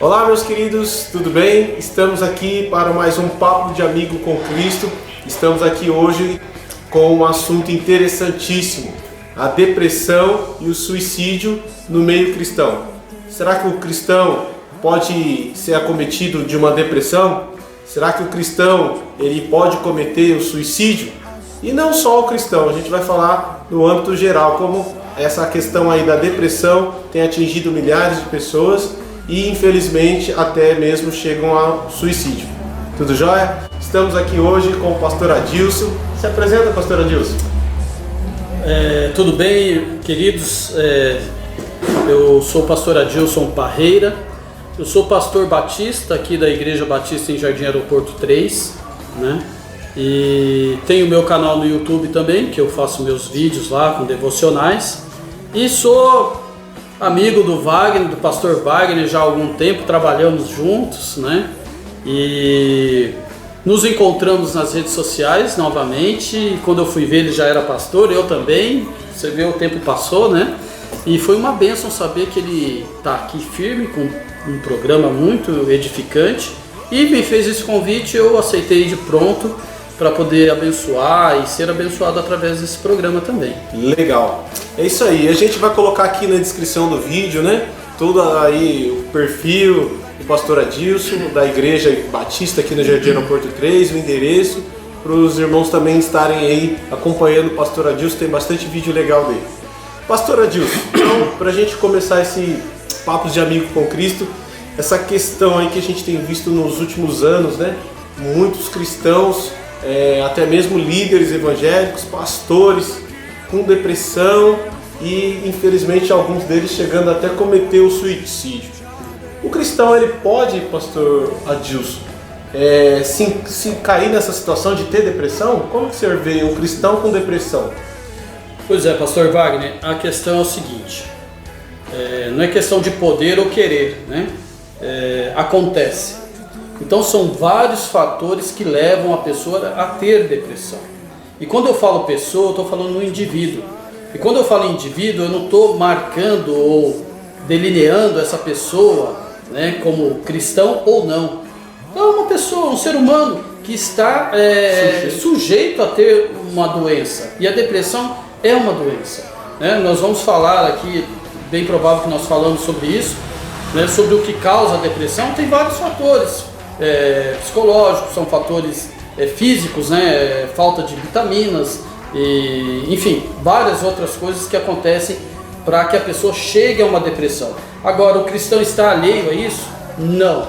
Olá, meus queridos, tudo bem? Estamos aqui para mais um Papo de Amigo com Cristo. Estamos aqui hoje com um assunto interessantíssimo: a depressão e o suicídio no meio cristão. Será que o cristão pode ser acometido de uma depressão? Será que o cristão ele pode cometer o suicídio? E não só o cristão, a gente vai falar no âmbito geral, como essa questão aí da depressão tem atingido milhares de pessoas e infelizmente até mesmo chegam ao suicídio. Tudo jóia? Estamos aqui hoje com o pastor Adilson. Se apresenta, pastor Adilson. Tudo bem, queridos? Eu sou o pastor Adilson Parreira. Eu sou pastor batista aqui da Igreja Batista em Jardim Aeroporto 3, né? E tenho meu canal no YouTube também, que eu faço meus vídeos lá com devocionais. E sou amigo do Wagner, do pastor Wagner, já há algum tempo, trabalhamos juntos, né? E nos encontramos nas redes sociais novamente. E quando eu fui ver, ele já era pastor, eu também. Você vê, o tempo passou, né? E foi uma bênção saber que ele está aqui firme, com um programa muito edificante. E me fez esse convite, eu aceitei de pronto para poder abençoar e ser abençoado através desse programa também. Legal. É isso aí. A gente vai colocar aqui na descrição do vídeo, né? Todo aí o perfil do pastor Adilson, da Igreja Batista aqui no Jardim Aeroporto 3, o endereço, para os irmãos também estarem aí acompanhando o pastor Adilson, tem bastante vídeo legal dele. Pastor Adilson, então, para a gente começar esse Papos de Amigo com Cristo, essa questão aí que a gente tem visto nos últimos anos, né? Muitos cristãos, até mesmo líderes evangélicos, pastores com depressão e infelizmente alguns deles chegando até a cometer o suicídio. O cristão ele pode, pastor Adilson, se cair nessa situação de ter depressão? Como que você vê um cristão com depressão? Pois é, pastor Wagner, a questão é o seguinte, não é questão de poder ou querer, né? Acontece. Então são vários fatores que levam a pessoa a ter depressão. E quando eu falo pessoa, eu estou falando no indivíduo. E quando eu falo indivíduo, eu não estou marcando ou delineando essa pessoa, né, como cristão ou não. Então é uma pessoa, um ser humano que está sujeito a ter uma doença. E a depressão é uma doença, né? Nós vamos falar aqui, bem provável que nós falamos sobre isso, né, sobre o que causa a depressão. Tem vários fatores psicológicos, são fatores físicos, né, falta de vitaminas, e, enfim, várias outras coisas que acontecem para que a pessoa chegue a uma depressão. Agora, o cristão está alheio a isso? Não.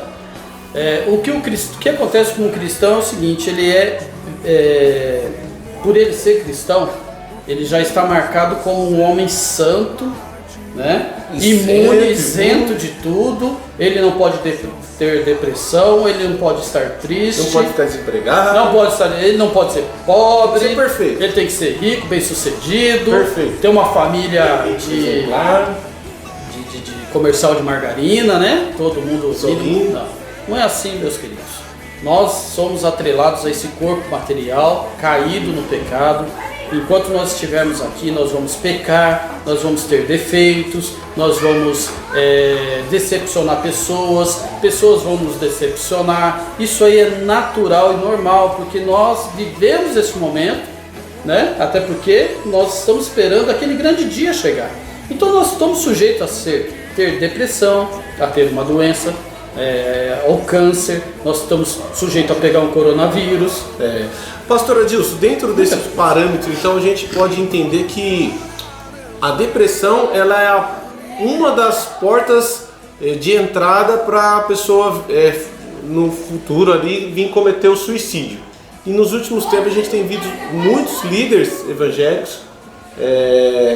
O que acontece com o cristão é o seguinte, por ele ser cristão, ele já está marcado como um homem santo, né? Imune, isento de tudo. Ele não pode ter depressão, ele não pode estar triste, não pode estar desempregado, ele não pode ser pobre, ser perfeito. Ele tem que ser rico, bem sucedido, perfeito. Ter uma família de comercial de margarina, né? Todo mundo sorrindo. Não é assim, meus queridos. Nós somos atrelados a esse corpo material caído no pecado. Enquanto nós estivermos aqui, nós vamos pecar, nós vamos ter defeitos, nós vamos decepcionar pessoas vão nos decepcionar. Isso aí é natural e normal, porque nós vivemos esse momento, né? Até porque nós estamos esperando aquele grande dia chegar. Então nós estamos sujeitos a ter depressão, a ter uma doença, ao câncer, nós estamos sujeitos a pegar um coronavírus. Pastor Adilson, dentro desses parâmetros, então a gente pode entender que a depressão ela é uma das portas de entrada para a pessoa no futuro ali vir cometer o suicídio. E nos últimos tempos a gente tem visto muitos líderes evangélicos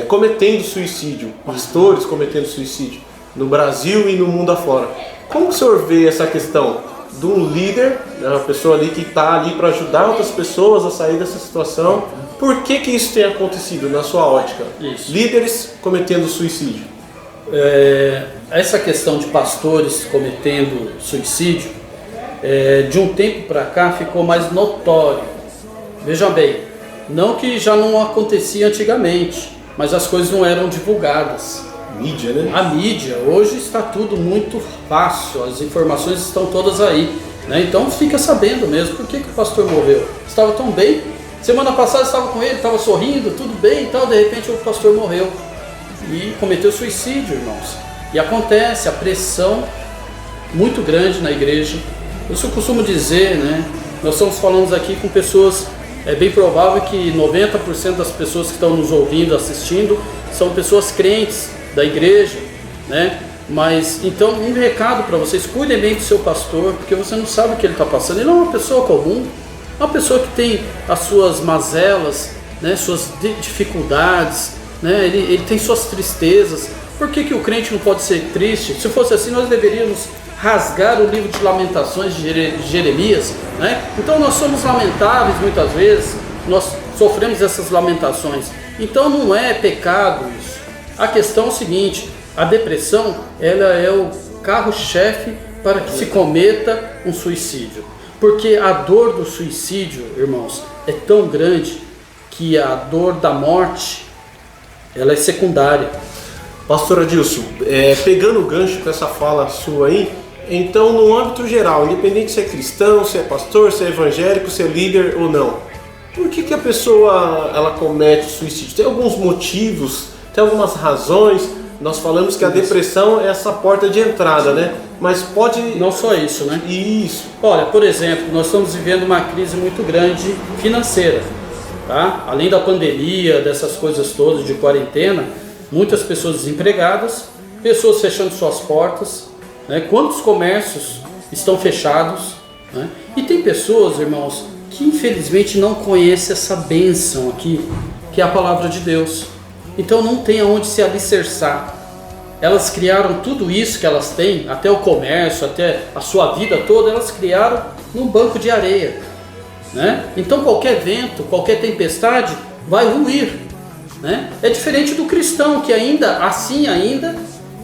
cometendo suicídio, pastores cometendo suicídio no Brasil e no mundo afora. Como o senhor vê essa questão de um líder, uma pessoa ali que está ali para ajudar outras pessoas a sair dessa situação? Por que isso tem acontecido na sua ótica? Isso. Líderes cometendo suicídio. Essa questão de pastores cometendo suicídio, de um tempo para cá ficou mais notório. Veja bem, não que já não acontecia antigamente, mas as coisas não eram divulgadas. mídia, né? A mídia, hoje está tudo muito fácil, as informações estão todas aí, né? Então fica sabendo mesmo por que o pastor morreu. Estava tão bem, semana passada estava com ele, estava sorrindo, tudo bem e tal, de repente o pastor morreu e cometeu suicídio, irmãos. E acontece a pressão muito grande na igreja. Isso eu costumo dizer, né? Nós estamos falando aqui com pessoas, é bem provável que 90% das pessoas que estão nos ouvindo, assistindo, são pessoas crentes da igreja, né? Mas então um recado para vocês: cuidem bem do seu pastor, porque você não sabe o que ele está passando. Ele não é uma pessoa comum, é uma pessoa que tem as suas mazelas, né? Suas dificuldades, né? Ele tem suas tristezas. Por que o crente não pode ser triste? Se fosse assim, nós deveríamos rasgar o livro de Lamentações de Jeremias, né? Então nós somos lamentáveis muitas vezes, nós sofremos essas lamentações. Então não é pecado isso. A questão é o seguinte: a depressão, ela é o carro-chefe para que se cometa um suicídio. Porque a dor do suicídio, irmãos, é tão grande que a dor da morte, ela é secundária. Pastor Adilson, pegando o gancho com essa fala sua aí, então no âmbito geral, independente se é cristão, se é pastor, se é evangélico, se é líder ou não, por que a pessoa ela comete suicídio? Tem alguns motivos, tem algumas razões. Nós falamos que a depressão é essa porta de entrada, né? Mas pode... Não só isso, né? Isso. Olha, por exemplo, nós estamos vivendo uma crise muito grande financeira, tá? Além da pandemia, dessas coisas todas de quarentena, muitas pessoas desempregadas, pessoas fechando suas portas, né? Quantos comércios estão fechados, né? E tem pessoas, irmãos, que infelizmente não conhecem essa bênção aqui, que é a palavra de Deus. Então não tem aonde se alicerçar. Elas criaram tudo isso que elas têm, até o comércio, até a sua vida toda, elas criaram num banco de areia, né? Então qualquer vento, qualquer tempestade vai ruir, né? É diferente do cristão, que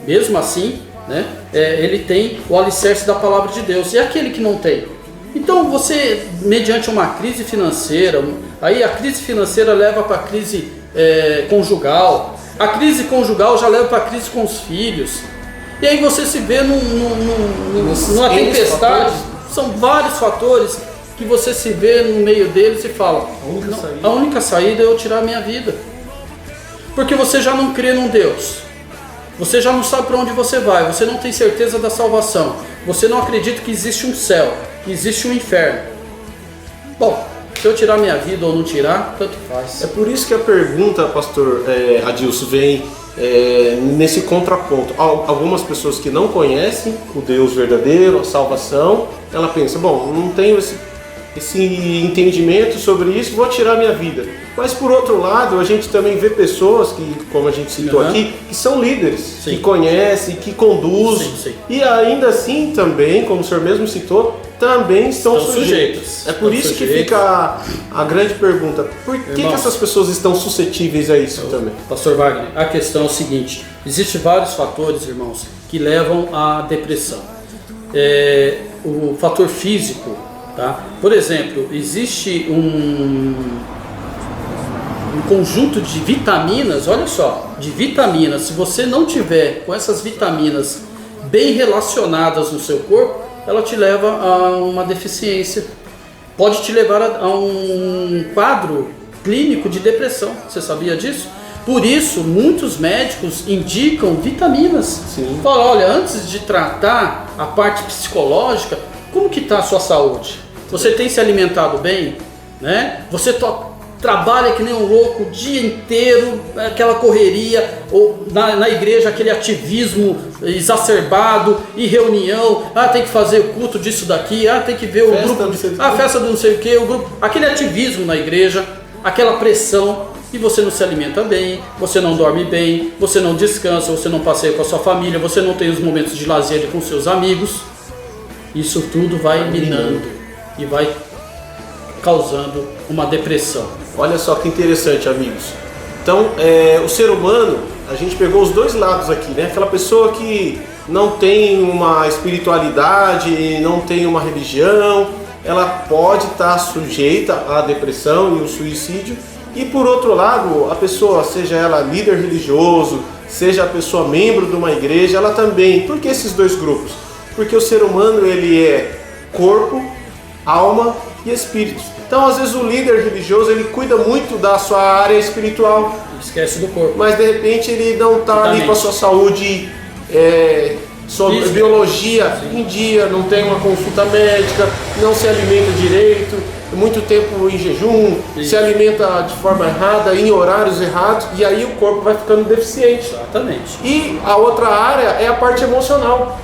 mesmo assim, né? Ele tem o alicerce da palavra de Deus. E aquele que não tem? Então você, mediante uma crise financeira, aí a crise financeira leva para a crise conjugal, a crise conjugal já leva para a crise com os filhos, e aí você se vê numa tempestade. São vários fatores que você se vê no meio deles e fala: a única saída é eu tirar a minha vida, porque você já não crê num Deus, você já não sabe para onde você vai, você não tem certeza da salvação, você não acredita que existe um céu, que existe um inferno. Bom, se eu tirar minha vida ou não tirar, tanto faz. É por isso que a pergunta, pastor Adilson, vem nesse contraponto. Algumas pessoas que não conhecem o Deus verdadeiro, a salvação, ela pensa: bom, não tenho esse entendimento sobre isso, vou tirar minha vida. Mas por outro lado, a gente também vê pessoas que, como a gente citou aqui, que são líderes, sim, que conhecem, que conduzem, sim. E ainda assim também, como o senhor mesmo citou, também estão sujeitos. É por isso que fica a grande pergunta: por que essas pessoas estão suscetíveis a isso também? Pastor Wagner, a questão é o seguinte: existem vários fatores, irmãos, que levam à depressão. O fator físico, tá? Por exemplo, existe um conjunto de vitaminas, olha só, de vitaminas. Se você não tiver com essas vitaminas bem relacionadas no seu corpo, ela te leva a uma deficiência, pode te levar a um quadro clínico de depressão. Você sabia disso? Por isso, muitos médicos indicam vitaminas. Sim. Falam: olha, antes de tratar a parte psicológica, como que está a sua saúde? Você tem se alimentado bem? Né? Você trabalha que nem um louco o dia inteiro, aquela correria, ou na igreja aquele ativismo exacerbado, e reunião, tem que fazer o culto disso daqui, tem que ver o grupo, festa do não sei o que, o grupo, aquele ativismo na igreja, aquela pressão, e você não se alimenta bem, você não dorme bem, você não descansa, você não passeia com a sua família, você não tem os momentos de lazer com seus amigos. Isso tudo vai minando e vai causando uma depressão. Olha só que interessante, amigos. Então, o ser humano, a gente pegou os dois lados aqui, né? Aquela pessoa que não tem uma espiritualidade, não tem uma religião, ela pode estar sujeita à depressão e ao suicídio. E por outro lado, a pessoa, seja ela líder religioso, seja a pessoa membro de uma igreja, ela também. Por que esses dois grupos? Porque o ser humano ele é corpo, alma e espírito. Então, às vezes o líder religioso ele cuida muito da sua área espiritual, Esquece do corpo. mas de repente ele não está ali com a sua saúde, sua biologia em dia, não tem uma consulta médica, não se alimenta direito, muito tempo em jejum, se alimenta de forma errada, em horários errados, e aí o corpo vai ficando deficiente. Exatamente. E a outra área é a parte emocional.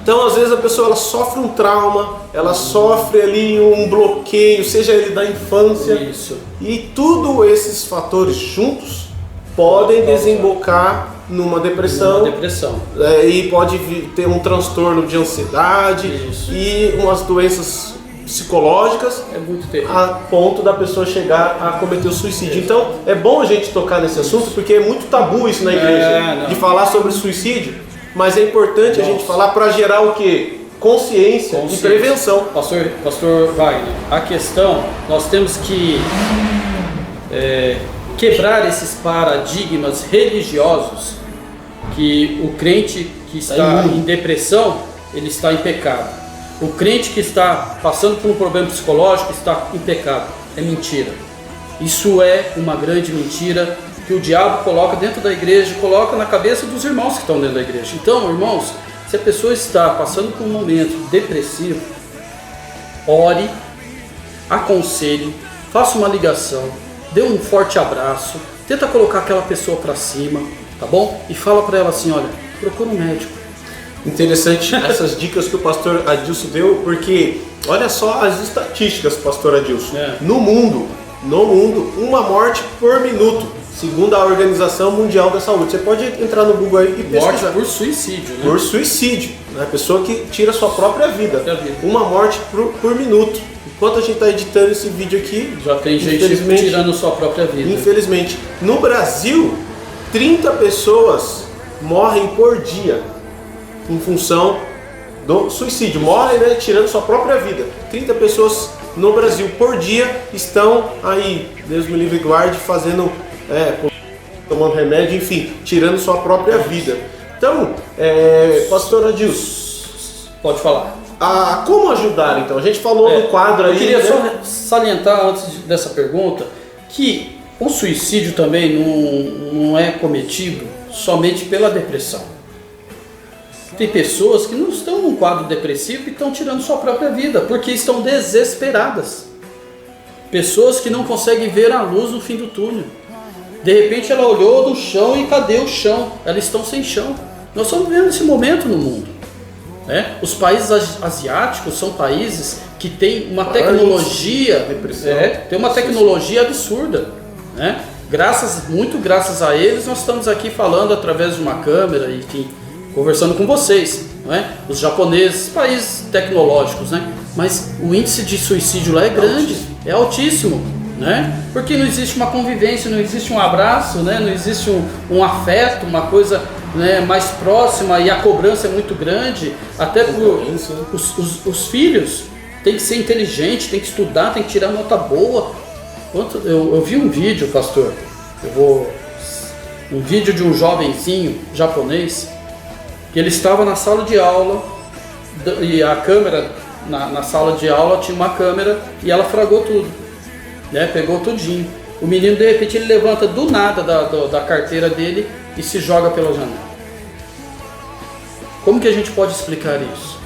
Então, às vezes a pessoa ela sofre um trauma, ela sofre ali um bloqueio, seja ele da infância. Isso. E tudo esses fatores juntos podem desembocar numa depressão. E pode ter um transtorno de ansiedade. Isso. E umas doenças psicológicas, é muito terrível, a ponto da pessoa chegar a cometer o suicídio. Então, é bom a gente tocar nesse assunto, porque é muito tabu isso na igreja, de falar sobre suicídio. Mas é importante a gente falar para gerar o quê? Consciência e prevenção. Pastor Wagner, a questão, nós temos que quebrar esses paradigmas religiosos que o crente que está em depressão, ele está em pecado. O crente que está passando por um problema psicológico está em pecado. É mentira. Isso é uma grande mentira que o diabo coloca dentro da igreja, coloca na cabeça dos irmãos que estão dentro da igreja. Então, irmãos, se a pessoa está passando por um momento depressivo, ore, aconselhe, faça uma ligação, dê um forte abraço, tenta colocar aquela pessoa para cima, tá bom? E fala para ela assim, olha, procura um médico. Interessante essas dicas que o pastor Adilson deu, porque olha só as estatísticas, pastor Adilson. No mundo, uma morte por minuto, segundo a Organização Mundial da Saúde. Você pode entrar no Google aí e pesquisar. Morte por suicídio, né? Por suicídio, né? A pessoa que tira a sua própria vida. Uma morte por minuto. Enquanto a gente está editando esse vídeo aqui, já tem gente tirando sua própria vida. Infelizmente. No Brasil, 30 pessoas morrem por dia em função do suicídio. Morrem, né, tirando sua própria vida. 30 pessoas no Brasil por dia estão aí, Deus me livre e guarde, fazendo, tomando remédio, enfim, tirando sua própria vida. Então, pastor Adilson, pode falar. Como ajudar então? A gente falou no quadro aí. Eu queria só salientar antes dessa pergunta que o suicídio também não é cometido somente pela depressão. Tem pessoas que não estão num quadro depressivo e estão tirando sua própria vida porque estão desesperadas. Pessoas que não conseguem ver a luz no fim do túnel. De repente ela olhou no chão e cadê o chão? Elas estão sem chão. Nós estamos vivendo esse momento no mundo. Os países asiáticos são países que têm uma tecnologia, tem uma tecnologia absurda, né? Muito graças a eles nós estamos aqui falando através de uma câmera, enfim, conversando com vocês, não é? Os japoneses, países tecnológicos, né? Mas o índice de suicídio lá é grande, é altíssimo, né? Porque não existe uma convivência, não existe um abraço, né? Não existe um afeto, uma coisa, né, mais próxima, e a cobrança é muito grande, até por os filhos tem que ser inteligente, tem que estudar, tem que tirar nota boa. Eu vi um vídeo, pastor, um vídeo de um jovenzinho japonês, que ele estava na sala de aula, e a câmera, na sala de aula tinha uma câmera, e ela fragou tudo, né, pegou tudinho. O menino, de repente, ele levanta do nada da carteira dele e se joga pela janela. Como que a gente pode explicar isso?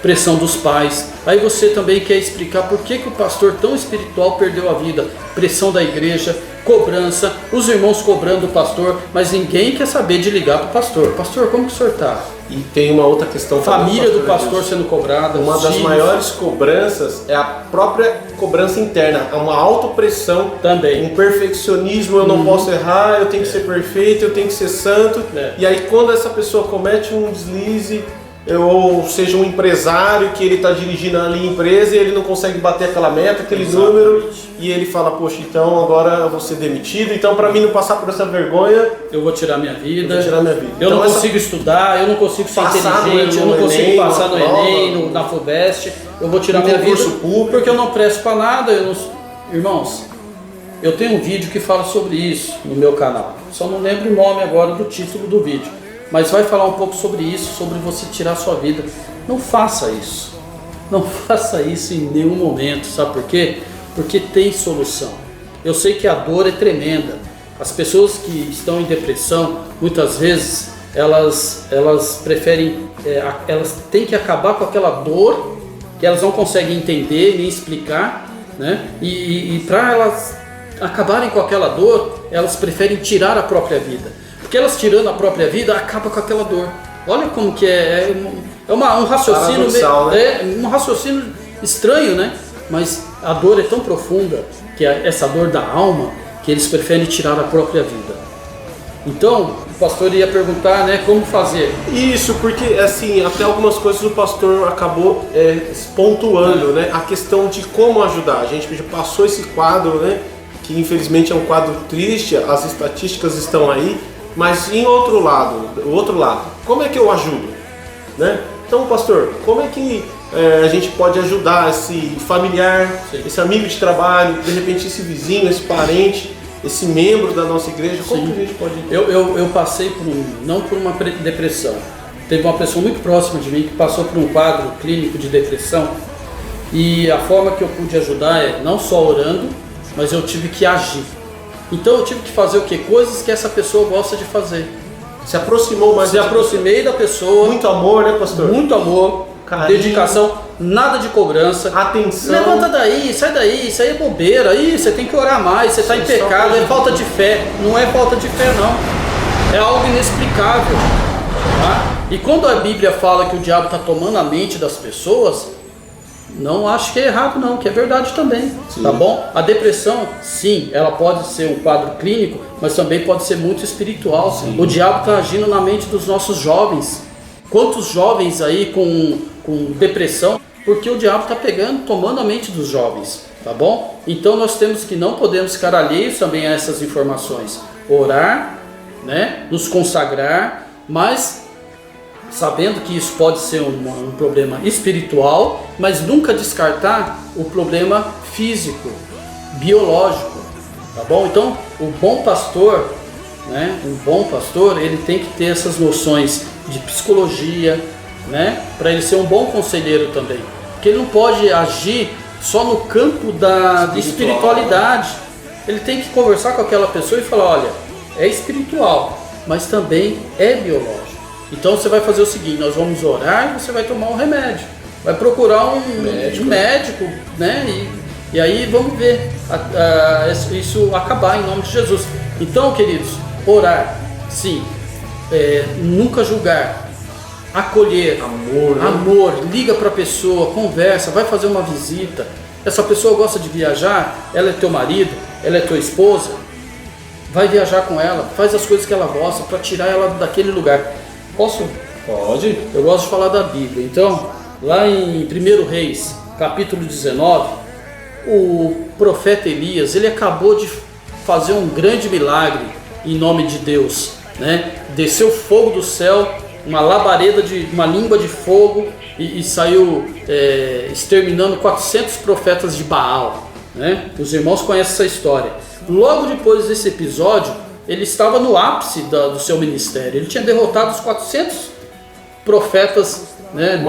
Pressão dos pais. Aí você também quer explicar por que o pastor tão espiritual perdeu a vida. Pressão da igreja, cobrança, os irmãos cobrando o pastor, mas ninguém quer saber de ligar para o pastor. Pastor, como que o senhor está? E tem uma outra questão. Família do pastor sendo cobrada. Uma das maiores cobranças é a própria cobrança interna, é uma autopressão também, um perfeccionismo, eu não posso errar, eu tenho que ser perfeito, eu tenho que ser santo. E aí quando essa pessoa comete um deslize, ou seja, um empresário que ele está dirigindo ali a empresa e ele não consegue bater aquela meta, aquele número, e ele fala, poxa, então agora eu vou ser demitido, então para mim não passar por essa vergonha, eu vou tirar minha vida, eu então, não consigo estudar, eu não consigo ser inteligente, eu não consigo passar no Enem, na FUVEST, eu vou tirar minha vida porque eu não presto para nada. Irmãos, eu tenho um vídeo que fala sobre isso no meu canal. Só não lembro o nome agora do título do vídeo. Mas vai falar um pouco sobre isso, sobre você tirar a sua vida. Não faça isso. Não faça isso em nenhum momento. Sabe por quê? Porque tem solução. Eu sei que a dor é tremenda. As pessoas que estão em depressão, muitas vezes, elas preferem, elas têm que acabar com aquela dor que elas não conseguem entender nem explicar, né? E para elas acabarem com aquela dor, elas preferem tirar a própria vida. Porque elas tirando a própria vida, acaba com aquela dor. Olha como que um raciocínio, né? Um raciocínio estranho, né? Mas a dor é tão profunda, que é essa dor da alma, que eles preferem tirar a própria vida. Então, o pastor ia perguntar, né, como fazer. Isso, porque assim, até algumas coisas o pastor acabou pontuando, né, a questão de como ajudar. A gente já passou esse quadro, né, que infelizmente é um quadro triste, as estatísticas estão aí, mas em o outro lado, como é que eu ajudo, né? Então, pastor, como é que a gente pode ajudar esse familiar, sim, esse amigo de trabalho, de repente esse vizinho, esse parente, esse membro da nossa igreja? Como que a gente pode... Eu passei não por uma depressão. Teve uma pessoa muito próxima de mim que passou por um quadro clínico de depressão, e a forma que eu pude ajudar é não só orando, mas eu tive que agir. Então eu tive que fazer o quê? Coisas que essa pessoa gosta de fazer. Se aproximou mais. Se aproximei da pessoa. Muito amor, né, pastor? Muito amor, carinho, dedicação, nada de cobrança. Atenção. Levanta daí, sai daí, isso aí é bobeira. Aí você tem que orar mais, você está em pecado, é falta de fé. Não é falta de fé, não. É algo inexplicável. Tá? E quando a Bíblia fala que o diabo está tomando a mente das pessoas, não acho que é errado não, que é verdade também, sim, tá bom? A depressão, sim, ela pode ser um quadro clínico, mas também pode ser muito espiritual. Sim. O diabo está agindo na mente dos nossos jovens. Quantos jovens aí com depressão? Porque o diabo está tomando a mente dos jovens, tá bom? Então nós temos que não podemos ficar alheios também a essas informações. Orar, né? Nos consagrar, mas sabendo que isso pode ser um problema espiritual, mas nunca descartar o problema físico, biológico, tá bom? Então, o bom pastor, né? Um bom pastor, ele tem que ter essas noções de psicologia, né? Para ele ser um bom conselheiro também, porque ele não pode agir só no campo da espiritualidade. Ele tem que conversar com aquela pessoa e falar, olha, é espiritual, mas também é biológico. Então você vai fazer o seguinte, nós vamos orar e você vai tomar um remédio. Vai procurar um médico, né? E aí vamos ver isso acabar em nome de Jesus. Então, queridos, orar, sim. Nunca julgar. Acolher. Amor, né? Amor. Liga para a pessoa, conversa, vai fazer uma visita. Essa pessoa gosta de viajar, ela é teu marido, ela é tua esposa. Vai viajar com ela, faz as coisas que ela gosta para tirar ela daquele lugar. Posso? Pode. Eu gosto de falar da Bíblia. Então, lá em 1 Reis, capítulo 19, o profeta Elias, ele acabou de fazer um grande milagre em nome de Deus, né? Desceu fogo do céu, uma labareda uma língua de fogo e saiu exterminando 400 profetas de Baal, né? Os irmãos conhecem essa história. Logo depois desse episódio, ele estava no ápice do seu ministério. Ele tinha derrotado os 400 profetas, né,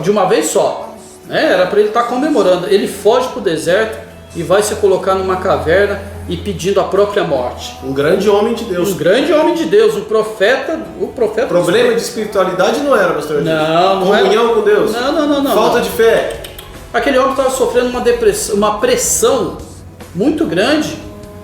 de uma vez só. Era para ele estar comemorando. Ele foge para o deserto e vai se colocar numa caverna e pedindo a própria morte. Um grande homem de Deus. Um grande homem de Deus, um profeta. O problema de espiritualidade não era, pastor? Não era. Comunhão com Deus? Não. Falta de fé? Aquele homem estava sofrendo uma pressão muito grande,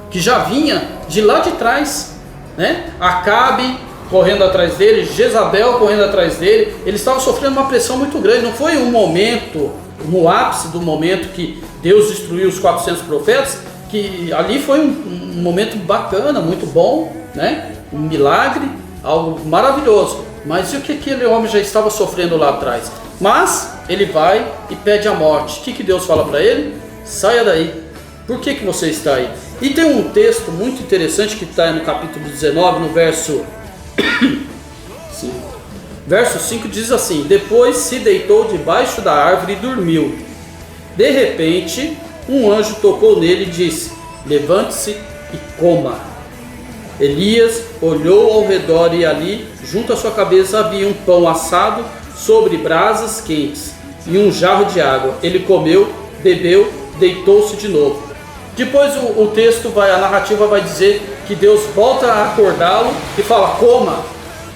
que já vinha de lá de trás, né? Acabe correndo atrás dele, Jezabel correndo atrás dele. Ele estava sofrendo uma pressão muito grande. Não foi um momento, no ápice do momento que Deus destruiu os 400 profetas, que ali foi um momento bacana, muito bom, né? Um milagre, algo maravilhoso. Mas e o que aquele homem já estava sofrendo lá atrás? Mas ele vai e pede a morte. O que Deus fala para ele? Saia daí. Por que você está aí? E tem um texto muito interessante que está no capítulo 19, no verso 5. Verso 5 diz assim: depois se deitou debaixo da árvore e dormiu. De repente, um anjo tocou nele e disse: levante-se e coma. Elias olhou ao redor e ali, junto à sua cabeça, havia um pão assado sobre brasas quentes e um jarro de água. Ele comeu, bebeu, deitou-se de novo. Depois o texto a narrativa vai dizer que Deus volta a acordá-lo e fala: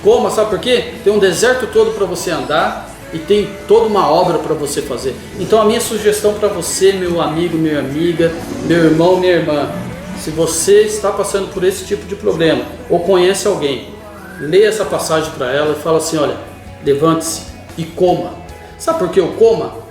coma, sabe por quê? Tem um deserto todo para você andar e tem toda uma obra para você fazer. Então a minha sugestão para você, meu amigo, minha amiga, meu irmão, minha irmã, se você está passando por esse tipo de problema ou conhece alguém, leia essa passagem para ela e fala assim: olha, levante-se e coma. Sabe por que eu coma?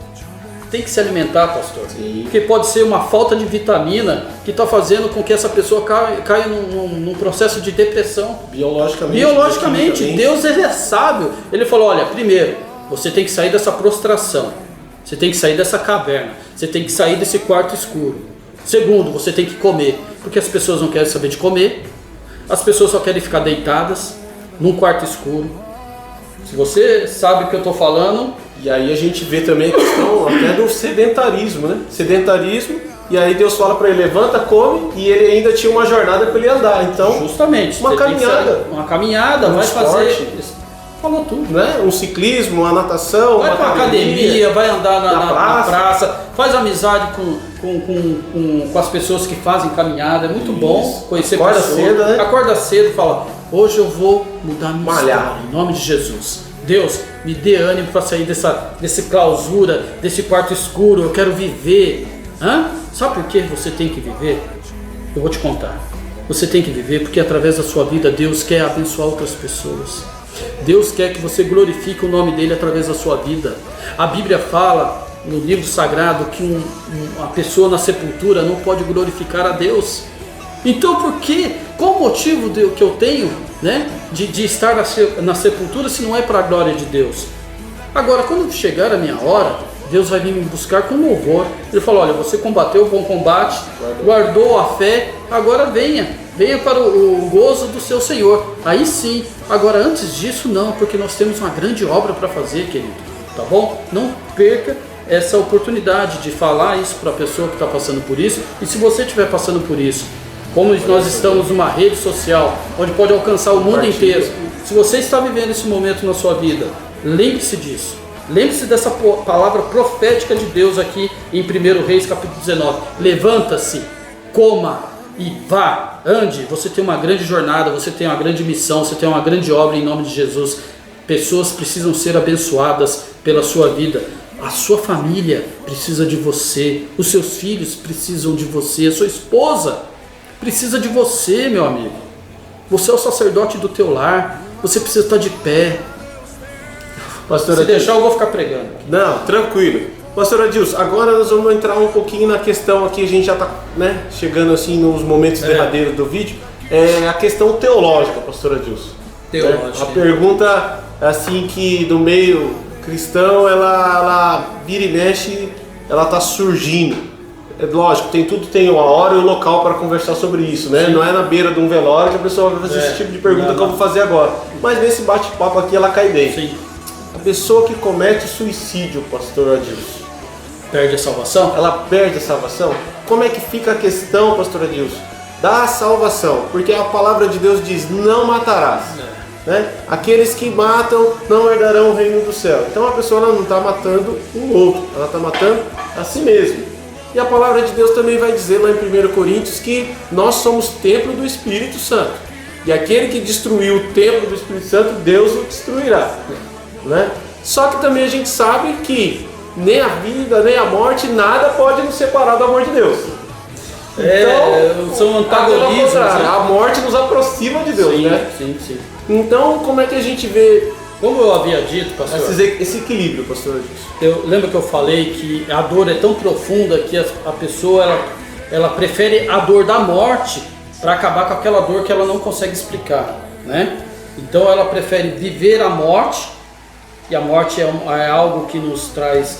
Tem que se alimentar, pastor. Sim. Porque pode ser uma falta de vitamina que está fazendo com que essa pessoa caia num processo de depressão. Biologicamente. Deus é sábio. Ele falou: olha, primeiro, você tem que sair dessa prostração. Você tem que sair dessa caverna. Você tem que sair desse quarto escuro. Segundo, você tem que comer. Porque as pessoas não querem saber de comer. As pessoas só querem ficar deitadas num quarto escuro. Se você sabe o que eu estou falando... E aí a gente vê também a questão até do sedentarismo, né? Sedentarismo, e aí Deus fala para ele: levanta, come, e ele ainda tinha uma jornada para ele andar. Então, justamente, uma caminhada, vai esporte, fazer... Falou tudo, né? Um ciclismo, uma natação, vai para academia, vai andar na praça, faz amizade com as pessoas que fazem caminhada. É muito bom conhecer pessoas. Cedo, né? Acorda cedo e fala: hoje eu vou mudar minha história, em nome de Jesus. Deus, me dê ânimo para sair dessa clausura, desse quarto escuro. Eu quero viver. Sabe por que você tem que viver? Eu vou te contar. Você tem que viver porque através da sua vida Deus quer abençoar outras pessoas. Deus quer que você glorifique o nome dele através da sua vida. A Bíblia fala no livro sagrado que uma pessoa na sepultura não pode glorificar a Deus. Então por quê? Qual o motivo que eu tenho, né, de estar na sepultura se não é para a glória de Deus? Agora, quando chegar a minha hora, Deus vai vir me buscar com louvor. Ele falou: olha, você combateu o bom combate, guardou a fé, agora venha para o gozo do seu Senhor. Aí sim. Agora, antes disso não, porque nós temos uma grande obra para fazer, querido. Tá bom? Não perca essa oportunidade de falar isso para a pessoa que está passando por isso. E se você estiver passando por isso, como nós estamos numa rede social onde pode alcançar o mundo inteiro, se você está vivendo esse momento na sua vida, lembre-se disso. Lembre-se dessa palavra profética de Deus aqui em 1 Reis capítulo 19. Levanta-se, coma e vá, ande. Você tem uma grande jornada, você tem uma grande missão, você tem uma grande obra em nome de Jesus. Pessoas precisam ser abençoadas pela sua vida. A sua família precisa de você. Os seus filhos precisam de você. A sua esposa precisa de você, meu amigo. Você é o sacerdote do teu lar. Você precisa estar de pé. Pastor, se deixar, eu vou ficar pregando. Não, tranquilo. Pastor Adilson, agora nós vamos entrar um pouquinho na questão aqui. A gente já está, né, chegando assim nos momentos derradeiros do vídeo. É a questão teológica, Pastor Adilson. Teológica. A pergunta, assim, que do meio cristão, ela vira e mexe, ela está surgindo. É lógico, tem uma hora e um local para conversar sobre isso, né? Sim. Não é na beira de um velório que a pessoa vai fazer esse tipo de pergunta que eu vou fazer agora. Mas nesse bate-papo aqui ela cai dentro. Sim. A pessoa que comete suicídio, Pastor Adilson, perde a salvação? Ela perde a salvação? Como é que fica a questão, Pastor Adilson, da salvação? Porque a palavra de Deus diz: não matarás. Né? Aqueles que matam não herdarão o reino do céu. Então a pessoa ela não está matando um outro, ela está matando a si mesma. E a palavra de Deus também vai dizer lá em 1 Coríntios que nós somos templo do Espírito Santo. E aquele que destruiu o templo do Espírito Santo, Deus o destruirá. Né? Só que também a gente sabe que nem a vida, nem a morte, nada pode nos separar do amor de Deus. Então, são antagonismos. A morte nos aproxima de Deus, sim, né? Sim, sim. Então, como é que a gente vê... Como eu havia dito, pastor, esse equilíbrio, pastor? Eu lembro que eu falei que a dor é tão profunda que a pessoa ela prefere a dor da morte para acabar com aquela dor que ela não consegue explicar, né? Então ela prefere viver a morte, e a morte é algo que nos traz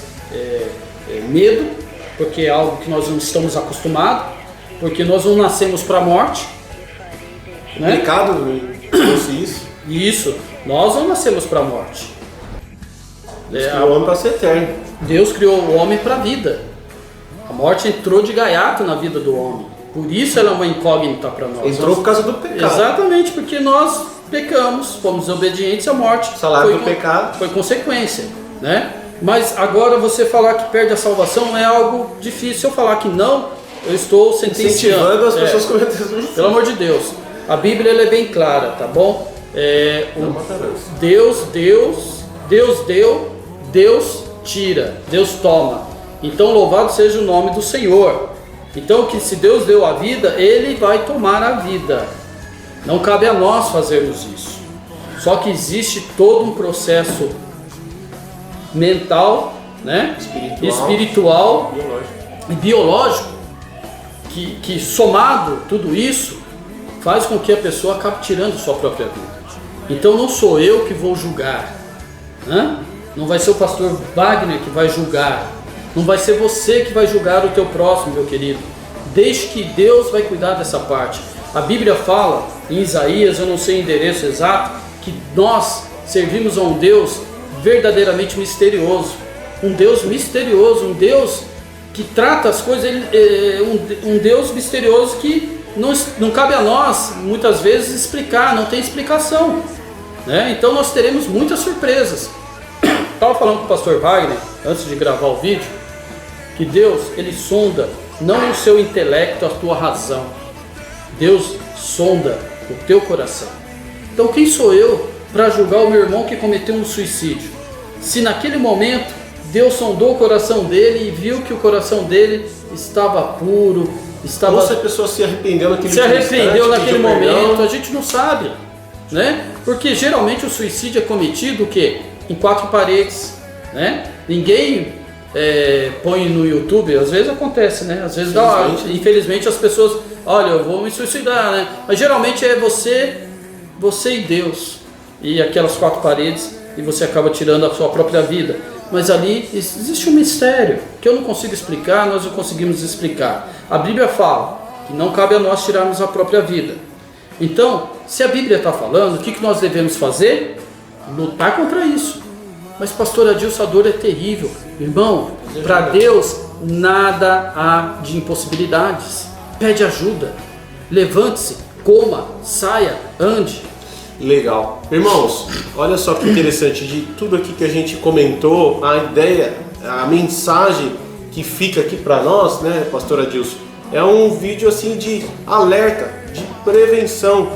medo, porque é algo que nós não estamos acostumados, porque nós não nascemos para a morte. Complicado, né? Isso. Isso, nós não nascemos para a morte. Deus criou o homem para ser eterno. Deus criou o homem para a vida. A morte entrou de gaiato na vida do homem. Por isso ela é uma incógnita para nós. Entrou por causa do pecado. Exatamente, porque nós pecamos, fomos desobedientes à morte. O salário do pecado foi consequência, né? Mas agora você falar que perde a salvação é algo difícil. Se eu falar que não, eu estou sentenciando as pessoas cometerem suicídio. Pelo amor de Deus. A Bíblia ela é bem clara, tá bom? Deus deu, Deus tira, Deus toma. Então louvado seja o nome do Senhor. Então que se Deus deu a vida, Ele vai tomar a vida. Não cabe a nós fazermos isso. Só que existe todo um processo mental, né? Espiritual e biológico que somado tudo isso faz com que a pessoa acabe tirando sua própria vida. Então não sou eu que vou julgar, né? Não vai ser o pastor Wagner que vai julgar, não vai ser você que vai julgar o teu próximo, meu querido. Deixe que Deus vai cuidar dessa parte. A Bíblia fala em Isaías, eu não sei o endereço exato, que nós servimos a um Deus verdadeiramente misterioso, um Deus misterioso, um Deus que trata as coisas, um Deus misterioso que não cabe a nós muitas vezes explicar, não tem explicação, né? Então nós teremos muitas surpresas. Estava falando com o pastor Wagner antes de gravar o vídeo que Deus, ele sonda não o seu intelecto, a tua razão. Deus sonda o teu coração. Então quem sou eu para julgar o meu irmão que cometeu um suicídio? Se naquele momento Deus sondou o coração dele e viu que o coração dele estava puro, estava... Ou se a pessoa se arrependeu naquele momento, a gente não sabe, né? Porque geralmente o suicídio é cometido o quê? Em 4 paredes, né? Ninguém põe no YouTube, às vezes acontece, né? Às vezes infelizmente as pessoas, olha, eu vou me suicidar, né? Mas geralmente é você e Deus e aquelas 4 paredes e você acaba tirando a sua própria vida. Mas ali existe um mistério que eu não consigo explicar, nós não conseguimos explicar. A Bíblia fala que não cabe a nós tirarmos a própria vida. Então, se a Bíblia está falando, o que nós devemos fazer? Lutar contra isso. Mas pastor Adilson, a dor é terrível. Irmão, para Deus nada há de impossibilidades. Pede ajuda, levante-se, coma, saia, ande. Legal. Irmãos, olha só que interessante, de tudo aqui que a gente comentou, a ideia, a mensagem que fica aqui para nós, né, pastor Adilson, é um vídeo assim de alerta, de prevenção,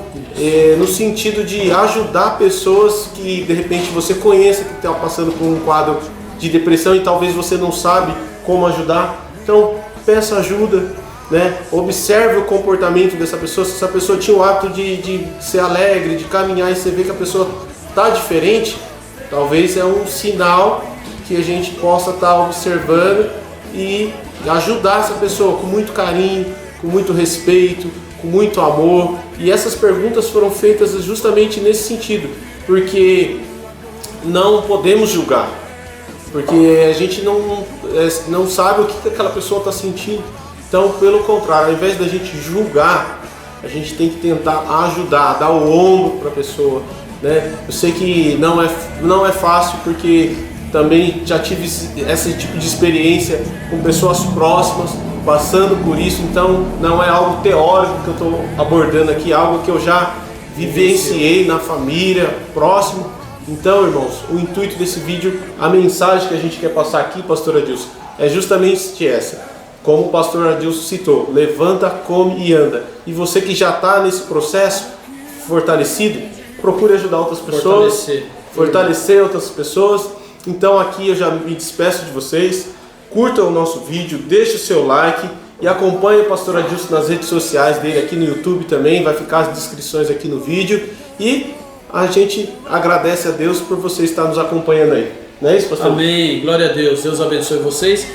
no sentido de ajudar pessoas que de repente você conheça que está passando por um quadro de depressão e talvez você não sabe como ajudar. Então, peça ajuda, né? Observe o comportamento dessa pessoa. Se essa pessoa tinha o hábito de ser alegre, de caminhar, e você vê que a pessoa está diferente, talvez é um sinal que a gente possa estar observando e ajudar essa pessoa com muito carinho, com muito respeito, com muito amor. E essas perguntas foram feitas justamente nesse sentido, porque não podemos julgar, porque a gente não sabe o que aquela pessoa está sentindo. Então, pelo contrário, ao invés da gente julgar, a gente tem que tentar ajudar, dar o ombro para a pessoa, né? Eu sei que não é fácil, porque também já tive esse tipo de experiência com pessoas próximas, passando por isso. Então, não é algo teórico que eu estou abordando aqui, é algo que eu já vivenciei na família, próximo. Então, irmãos, o intuito desse vídeo, a mensagem que a gente quer passar aqui, pastor Adilson, é justamente essa. Como o pastor Adilson citou, levanta, come e anda. E você que já está nesse processo fortalecido, procure ajudar outras pessoas, fortalecer outras pessoas. Então aqui eu já me despeço de vocês. Curta o nosso vídeo, deixe o seu like e acompanhe o pastor Adilson nas redes sociais dele, aqui no YouTube também, vai ficar as descrições aqui no vídeo. E a gente agradece a Deus por você estar nos acompanhando aí. Não é isso, pastor? Amém, glória a Deus, Deus abençoe vocês.